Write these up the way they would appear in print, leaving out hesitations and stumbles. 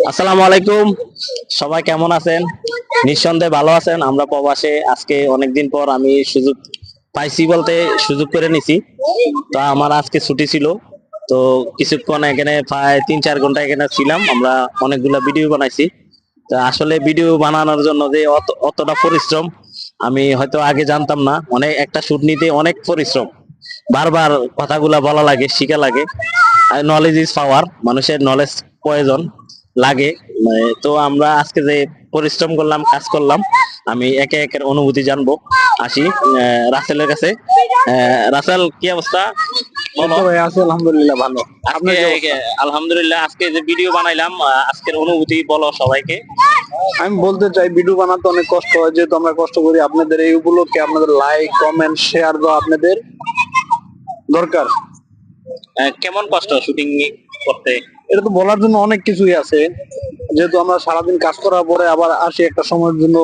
আসসালামু আলাইকুম, সবাই কেমন আছেন? নিঃসন্দেহে ভালো আছেন। আমরা প্রবাসে আজকে অনেকদিন পর আমি সুযোগ পাইছি বলতে সুযোগ করে নিছি। তো আমার আজকে ছুটি ছিল, তো কিছুক্ষণ এখানে প্রায় 3-4 ঘন্টা এখানে ছিলাম। আমরা অনেকগুলা ভিডিও বানাইছি। তো আসলে ভিডিও বানানোর জন্য যে অতটা পরিশ্রম আমি হয়তো আগে জানতাম না। অনেক একটা শুট নিতে অনেক পরিশ্রম, বারবার কথাগুলা বলা লাগে, শিখা লাগে। নলেজ ইজ পাওয়ার, মানুষের নলেজ প্রয়োজন লাগে। তো আমরা আজকে যে পরিশ্রম করলাম, কাজ করলাম, আমি একে একের অনুভূতি জানবো। আসি রাসেলের কাছে। রাসেল, কি অবস্থা বলো? ভাই আছি আলহামদুলিল্লাহ ভালো। আজকে আলহামদুলিল্লাহ, আজকে যে ভিডিও বানাইলাম, আজকের অনুভূতি বলো সবাইকে। আমি বলতে চাই ভিডিও বানাতে অনেক কষ্ট হয়, যেহেতু আমরা কষ্ট করি। আপনাদের এই উপলক্ষে আপনাদের লাইক কমেন্ট শেয়ার দেওয়া আপনাদের দরকার। কেমন কষ্ট শুটিং করতে? এটা তো বলার জন্য অনেক কিছুই আছে, যেহেতু আমরা সারাদিন কাজ করার পরে আবার আসি একটা সময়ের জন্য,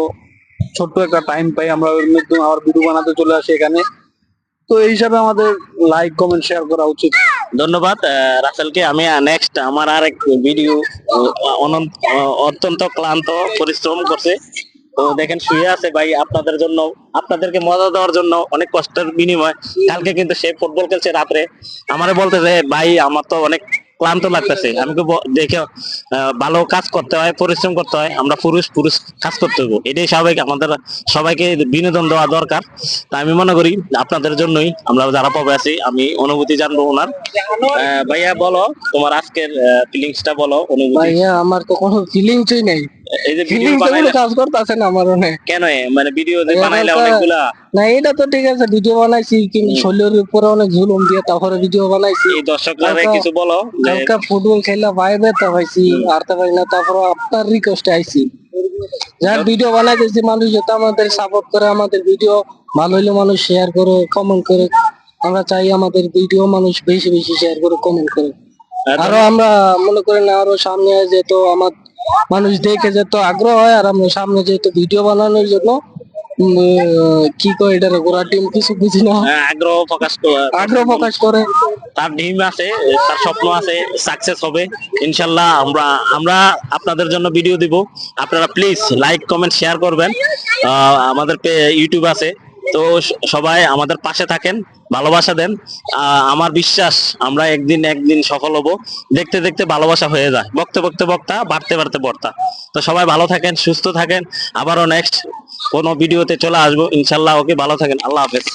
ছোট্ট একটা টাইম পাই, আমরা ওর মধ্যে আবার ভিডিও বানাতে চলে আসি এখানে। তো এই হিসাবে আমাদের লাইক কমেন্ট শেয়ার করা উচিত। ধন্যবাদ রাসেলকে। আমি নেক্সট আমার আরেক ভিডিও অত্যন্ত ক্লান্ত পরিশ্রম করছে। তো দেখেন শুয়ে আছে ভাই, আপনাদের জন্য, আপনাদেরকে মজা দেওয়ার জন্য অনেক কষ্টের বিনিময়। কালকে কিন্তু সে ফুটবল খেলছে রাত্রে, আমারে বলতেছে ভাই আমার তো অনেক ক্লান্ত লাগতেছে। আমি দেখে ভালো কাজ করতে হয়, পরিশ্রম করতে হয়, আমরা পুরুষ পুরুষ কাজ করতে হবে, এটাই স্বাভাবিক। আমাদের সবাইকে বিনোদন দেওয়া দরকার। তা আমি মনে করি আপনাদের জন্যই আমরা যারা পাবে আছি, আমি অনুভূতি জানবো ওনার। ভাইয়া বলো তোমার আজকের ফিলিংসটা বলো, অনুভূতি। ভাইয়া আমার তো কোনো ফিলিংসই নেই, এই যে ভিডিও ফিলিংস বানাইলে কাজ করতেছে না আমার অনেক। কেন মানে ভিডিও যে বানাইলে অনেকগুলা, না এটা তো ঠিক আছে, ভিডিও বানাইছি কিন্তু শরীরের উপরে অনেক জুলুম দিয়ে তারপরে ভিডিও বানাইছি। এই দর্শকরা কিছু বলো যে কালকে ফুটবল খেলা বাইরে তো হয়েছি, হারতে পারি না, তারপরে আপনার রিকোয়েস্টে আইছি। যার ভিডিও বানাইতেছি মানুষ যাতে আমাদের সাপোর্ট করে, আমাদের ভিডিও ভালো হইলে মানুষ শেয়ার করে কমেন্ট করে। আমরা চাই আমাদের ভিডিও মানুষ বেশি বেশি শেয়ার করে কমেন্ট করে। আরো আমরা মনে করি না আরো সামনে যেত আমার মানুষ দেখে যেত আগ্রহ হয়, আর আমরা সামনে যেহেতু ভিডিও বানানোর জন্য কি কয় এটা গোড়া টিম কিছু বুঝি না, আগ্রহ প্রকাশ করে। তার ড্রিম আছে, তার স্বপ্ন আছে, সাকসেস হবে ইনশাল্লাহ। আমরা আমরা আপনাদের জন্য ভিডিও দিব, আপনারা প্লিজ লাইক কমেন্ট শেয়ার করবেন। আমাদের ইউটিউব আছে, তো সবাই আমাদের পাশে থাকেন, ভালোবাসা দেন। আমার বিশ্বাস আমরা একদিন একদিন সফল হব। দেখতে দেখতে ভালোবাসা হয়ে যায়, বকতে বকতে বক্তা, বাড়তে বাড়তে বর্তা। তো সবাই ভালো থাকেন, সুস্থ থাকেন। আবারও নেক্সট কোনো ভিডিওতে চলে আসবো ইনশাল্লাহ। ওকে, ভালো থাকেন, আল্লাহ হাফেজ।